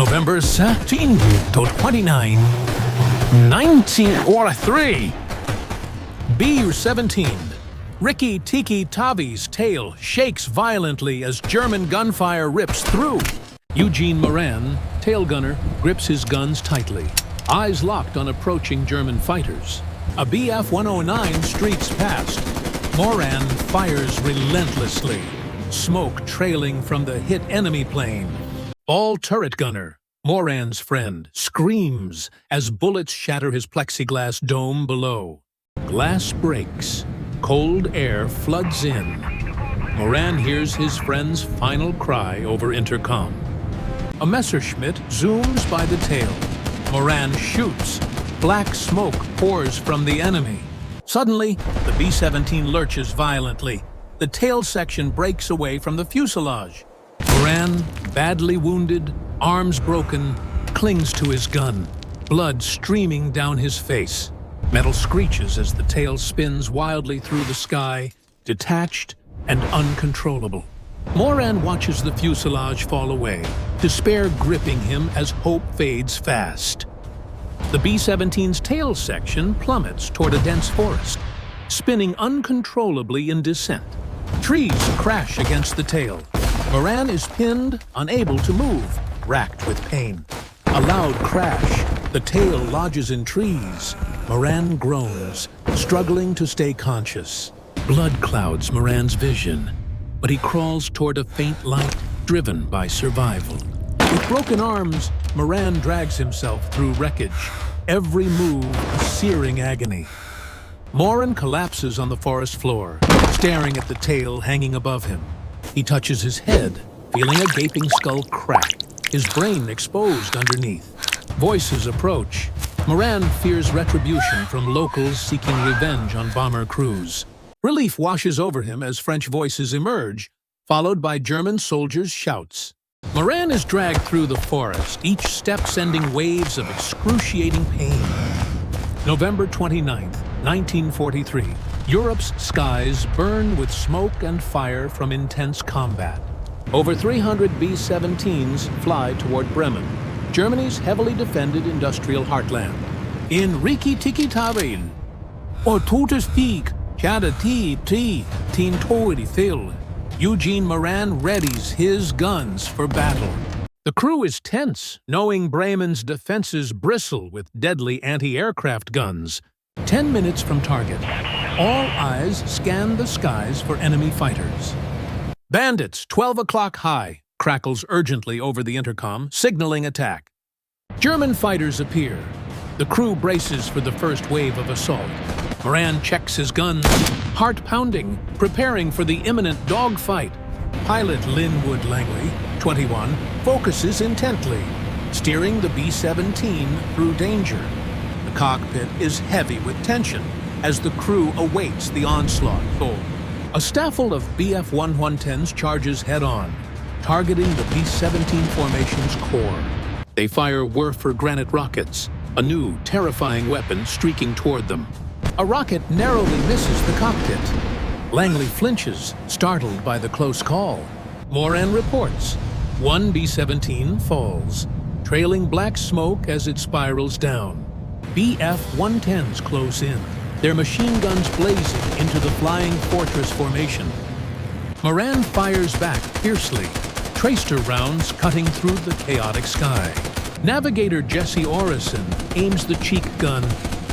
November 13 to 29, 1943. B-17. Ricky Tiki Tavi's tail shakes violently as German gunfire rips through. Eugene Moran, tail gunner, grips his guns tightly, eyes locked on approaching German fighters. A Bf-109 streaks past. Moran fires relentlessly, smoke trailing from the hit enemy plane. Ball turret gunner, Moran's friend, screams as bullets shatter his plexiglass dome below. Glass breaks. Cold air floods in. Moran hears his friend's final cry over intercom. A Messerschmitt zooms by the tail. Moran shoots. Black smoke pours from the enemy. Suddenly, the B-17 lurches violently. The tail section breaks away from the fuselage. Moran, badly wounded, arms broken, clings to his gun, blood streaming down his face. Metal screeches as the tail spins wildly through the sky, detached and uncontrollable. Moran watches the fuselage fall away, despair gripping him as hope fades fast. The B-17's tail section plummets toward a dense forest, spinning uncontrollably in descent. Trees crash against the tail. Moran is pinned, unable to move, racked with pain. A loud crash. The tail lodges in trees. Moran groans, struggling to stay conscious. Blood clouds Moran's vision, but he crawls toward a faint light, driven by survival. With broken arms, Moran drags himself through wreckage, every move a searing agony. Moran collapses on the forest floor, staring at the tail hanging above him. He touches his head, feeling a gaping skull crack, his brain exposed underneath. Voices approach. Moran fears retribution from locals seeking revenge on bomber crews. Relief washes over him as French voices emerge, followed by German soldiers' shouts. Moran is dragged through the forest, each step sending waves of excruciating pain. November 29th, 1943. Europe's skies burn with smoke and fire from intense combat. Over 300 B-17s fly toward Bremen, Germany's heavily defended industrial heartland. In Ricky Tiki Tavi, or Totes Peak, Chada Tin Tori Phil, Eugene Moran readies his guns for battle. The crew is tense, knowing Bremen's defenses bristle with deadly anti-aircraft guns. 10 minutes from target, all eyes scan the skies for enemy fighters. Bandits, 12 o'clock high, crackles urgently over the intercom, signaling attack. German fighters appear. The crew braces for the first wave of assault. Moran checks his guns, heart pounding, preparing for the imminent dogfight. Pilot Linwood Langley, 21, focuses intently, steering the B-17 through danger. The cockpit is heavy with tension as the crew awaits the onslaught. A staffel of Bf-110s charges head-on, targeting the B-17 formation's core. They fire Werfer granite rockets, a new, terrifying weapon streaking toward them. A rocket narrowly misses the cockpit. Langley flinches, startled by the close call. Moran reports. One B-17 falls, trailing black smoke as it spirals down. Bf-110s close in, their machine guns blazing into the flying fortress formation. Moran fires back fiercely, tracer rounds cutting through the chaotic sky. Navigator Jesse Orison aims the cheek gun,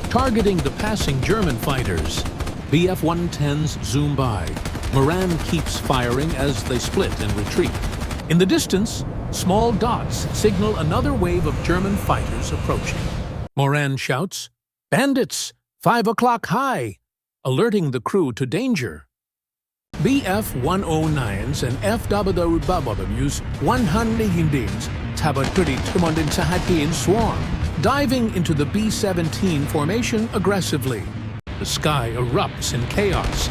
targeting the passing German fighters. Bf-110s zoom by. Moran keeps firing as they split and retreat. In the distance, small dots signal another wave of German fighters approaching. Moran shouts, "Bandits! 5 o'clock high!" alerting the crew to danger. Bf-109s and FWWII's 100s swarm, diving into the B-17 formation aggressively. The sky erupts in chaos.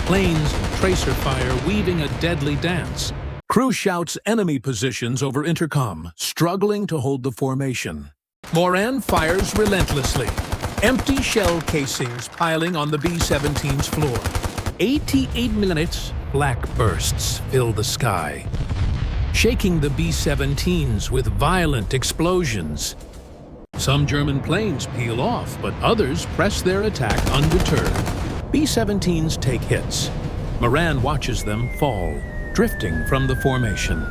Planes and tracer fire weaving a deadly dance. Crew shouts enemy positions over intercom, struggling to hold the formation. Moran fires relentlessly. Empty shell casings piling on the B-17's floor. 88 minutes, black bursts fill the sky. shaking the B-17s with violent explosions. Some German planes peel off, but others press their attack undeterred. B-17s take hits. Moran watches them fall, drifting from the formation.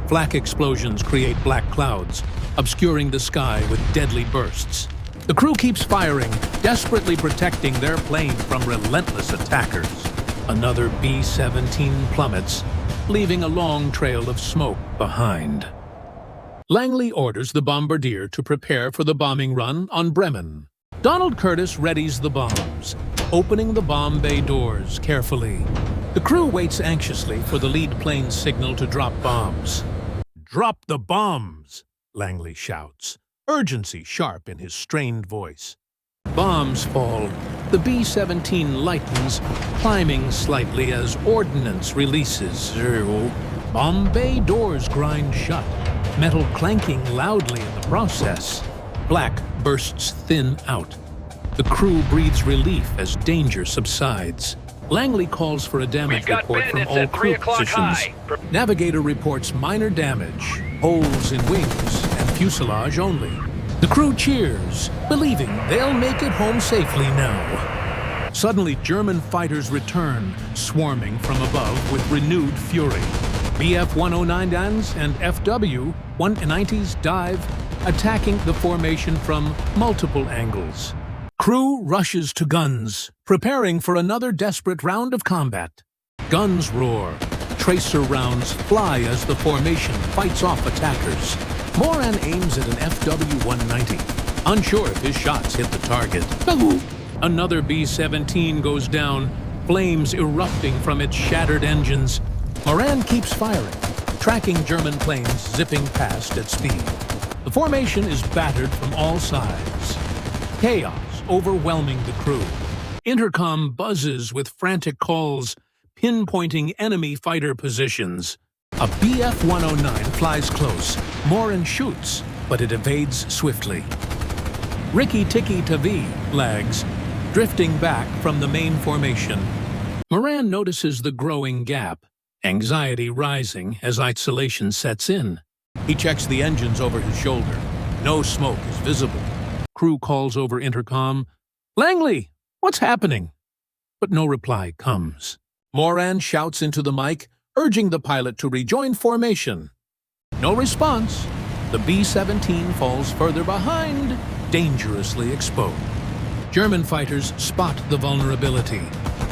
Flak explosions create black clouds, obscuring the sky with deadly bursts. The crew keeps firing, desperately protecting their plane from relentless attackers. Another B-17 plummets, leaving a long trail of smoke behind. Langley orders the bombardier to prepare for the bombing run on Bremen. Donald Curtis readies the bombs, opening the bomb bay doors carefully. The crew waits anxiously for the lead plane's signal to drop bombs. "Drop the bombs!" Langley shouts, urgency sharp in his strained voice. Bombs fall. The B-17 lightens, climbing slightly as ordnance releases. Bomb bay doors grind shut, metal clanking loudly in the process. Black bursts thin out. The crew breathes relief as danger subsides. Langley calls for a damage report from all crew positions. Navigator reports minor damage, holes in wings, and fuselage only. The crew cheers, believing they'll make it home safely now. Suddenly, German fighters return, swarming from above with renewed fury. Bf-109s and FW-190s dive, attacking the formation from multiple angles. Crew rushes to guns, preparing for another desperate round of combat. Guns roar. Tracer rounds fly as the formation fights off attackers. Moran aims at an FW-190, unsure if his shots hit the target. Another B-17 goes down, flames erupting from its shattered engines. Moran keeps firing, tracking German planes zipping past at speed. The formation is battered from all sides. Chaos overwhelming the crew. Intercom buzzes with frantic calls, pinpointing enemy fighter positions. A Bf-109 flies close. Moran shoots, but it evades swiftly. Rikki-tikki-tavi lags, drifting back from the main formation. Moran notices the growing gap, anxiety rising as isolation sets in. He checks the engines over his shoulder. No smoke is visible. Crew calls over intercom, "Langley, what's happening?" But no reply comes. Moran shouts into the mic, urging the pilot to rejoin formation. No response. The B-17 falls further behind, dangerously exposed. German fighters spot the vulnerability,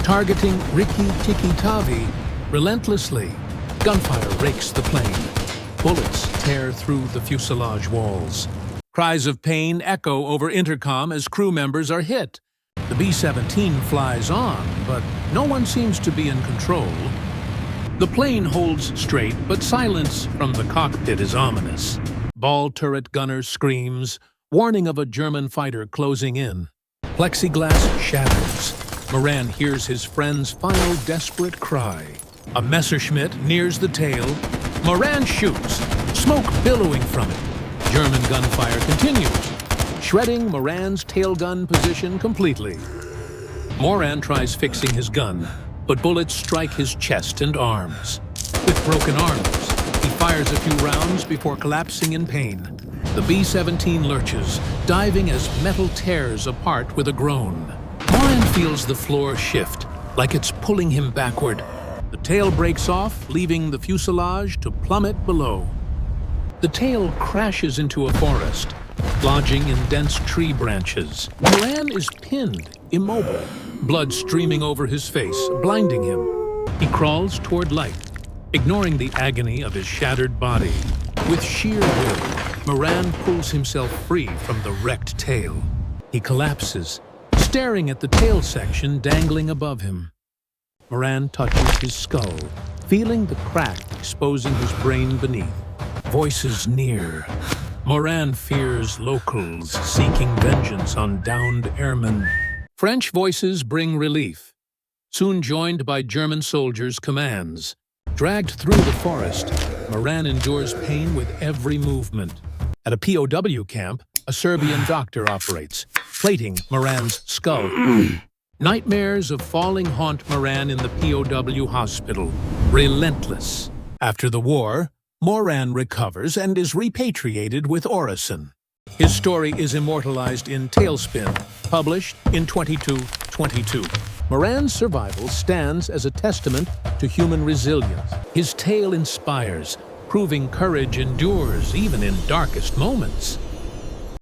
targeting Rikki-tikki-tavi relentlessly. Gunfire rakes the plane. Bullets tear through the fuselage walls. Cries of pain echo over intercom as crew members are hit. The B-17 flies on, but no one seems to be in control. The plane holds straight, but silence from the cockpit is ominous. Ball turret gunner screams, warning of a German fighter closing in. Plexiglass shatters. Moran hears his friend's final desperate cry. A Messerschmitt nears the tail. Moran shoots, smoke billowing from it. German gunfire continues, shredding Moran's tail gun position completely. Moran tries fixing his gun, but bullets strike his chest and arms. With broken arms, he fires a few rounds before collapsing in pain. The B-17 lurches, diving as metal tears apart with a groan. Moran feels the floor shift, like it's pulling him backward. The tail breaks off, leaving the fuselage to plummet below. The tail crashes into a forest, lodging in dense tree branches. Moran is pinned, immobile, blood streaming over his face, blinding him. He crawls toward light, ignoring the agony of his shattered body. With sheer will, Moran pulls himself free from the wrecked tail. He collapses, staring at the tail section dangling above him. Moran touches his skull, feeling the crack exposing his brain beneath. Voices near. Moran fears locals seeking vengeance on downed airmen. French voices bring relief, soon joined by German soldiers' commands. Dragged through the forest, Moran endures pain with every movement. At a POW camp, a Serbian doctor operates, plating Moran's skull. Nightmares of falling haunt Moran in the POW hospital. Relentless. After the war, Moran recovers and is repatriated with Orison. His story is immortalized in Tailspin, published in 2222. Moran's survival stands as a testament to human resilience. His tale inspires, proving courage endures even in darkest moments.